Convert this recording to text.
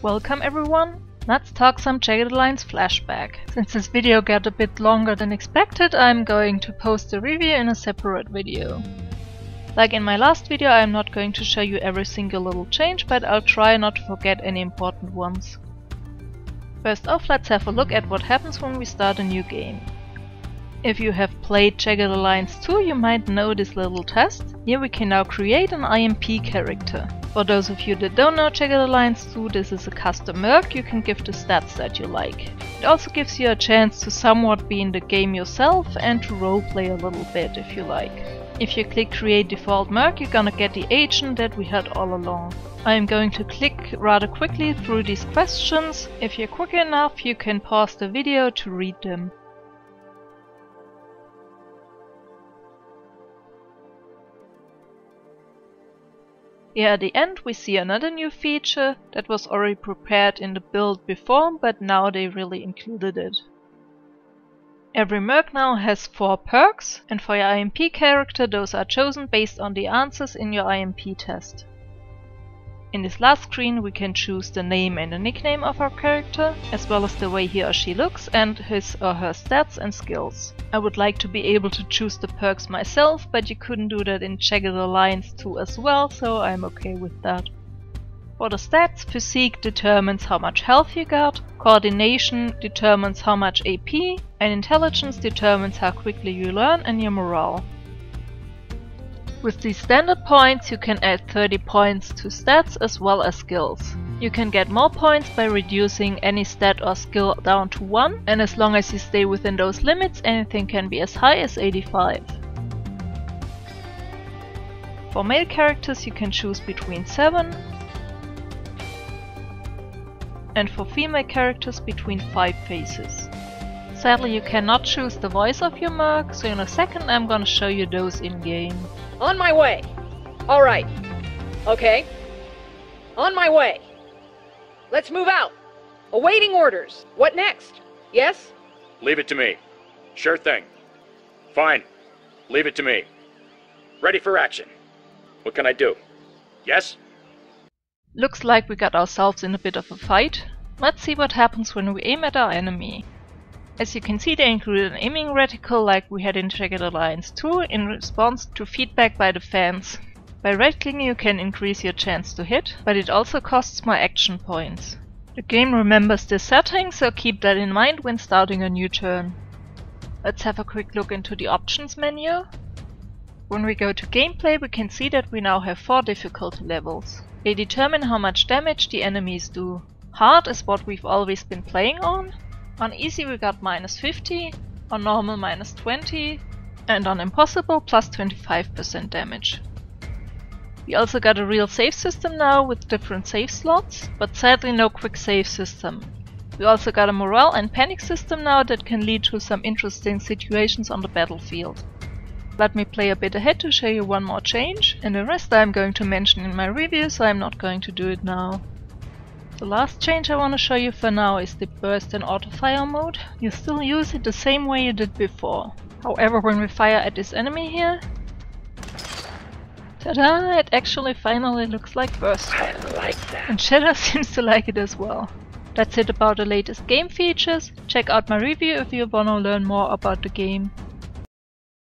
Welcome everyone! Let's talk some Jagged Flashback. Since this video got a bit longer than expected, I'm going to post a review in a separate video. Like in my last video, I'm not going to show you every single little change, but I'll try not to forget any important ones. First off, let's have a look at what happens when we start a new game. If you have played Jagged Alliance 2, you might know this little test. Here we can now create an IMP character. For those of you that don't know Jagged Alliance 2, this is a custom merc you can give the stats that you like. It also gives you a chance to somewhat be in the game yourself and to roleplay a little bit if you like. If you click create default merc, you're gonna get the agent that we had all along. I am going to click rather quickly through these questions. If you're quick enough, you can pause the video to read them. Here at the end we see another new feature that was already prepared in the build before, but now they really included it. Every merc now has 4 perks, and for your IMP character those are chosen based on the answers in your IMP test. In this last screen we can choose the name and the nickname of our character, as well as the way he or she looks and his or her stats and skills. I would like to be able to choose the perks myself, but you couldn't do that in Jagged Alliance 2 as well, so I'm okay with that. For the stats, physique determines how much health you got, coordination determines how much AP, and intelligence determines how quickly you learn and your morale. With these standard points you can add 30 points to stats as well as skills. You can get more points by reducing any stat or skill down to 1, and as long as you stay within those limits, anything can be as high as 85. For male characters you can choose between 7, and for female characters between 5 faces. Sadly you cannot choose the voice of your merc, so in a second I'm gonna show you those in-game. On my way! Alright. Okay. On my way! Let's move out! Awaiting orders! What next? Yes? Leave it to me. Sure thing. Fine. Leave it to me. Ready for action. What can I do? Yes? Looks like we got ourselves in a bit of a fight. Let's see what happens when we aim at our enemy. As you can see, they included an aiming reticle like we had in Jagged Alliance 2 in response to feedback by the fans. By right-clicking you can increase your chance to hit, but it also costs more action points. The game remembers this setting, so keep that in mind when starting a new turn. Let's have a quick look into the options menu. When we go to gameplay we can see that we now have 4 difficulty levels. They determine how much damage the enemies do. Hard is what we've always been playing on. On easy we got -50, on normal -20, and on impossible +25% damage. We also got a real save system now with different save slots, but sadly no quick save system. We also got a morale and panic system now that can lead to some interesting situations on the battlefield. Let me play a bit ahead to show you one more change, and the rest I'm going to mention in my review, so I'm not going to do it now. The last change I want to show you for now is the burst and auto-fire mode. You still use it the same way you did before. However, when we fire at this enemy here, ta-da! It actually finally looks like burst fire. I like that. And Shadow seems to like it as well. That's it about the latest game features. Check out my review if you wanna learn more about the game.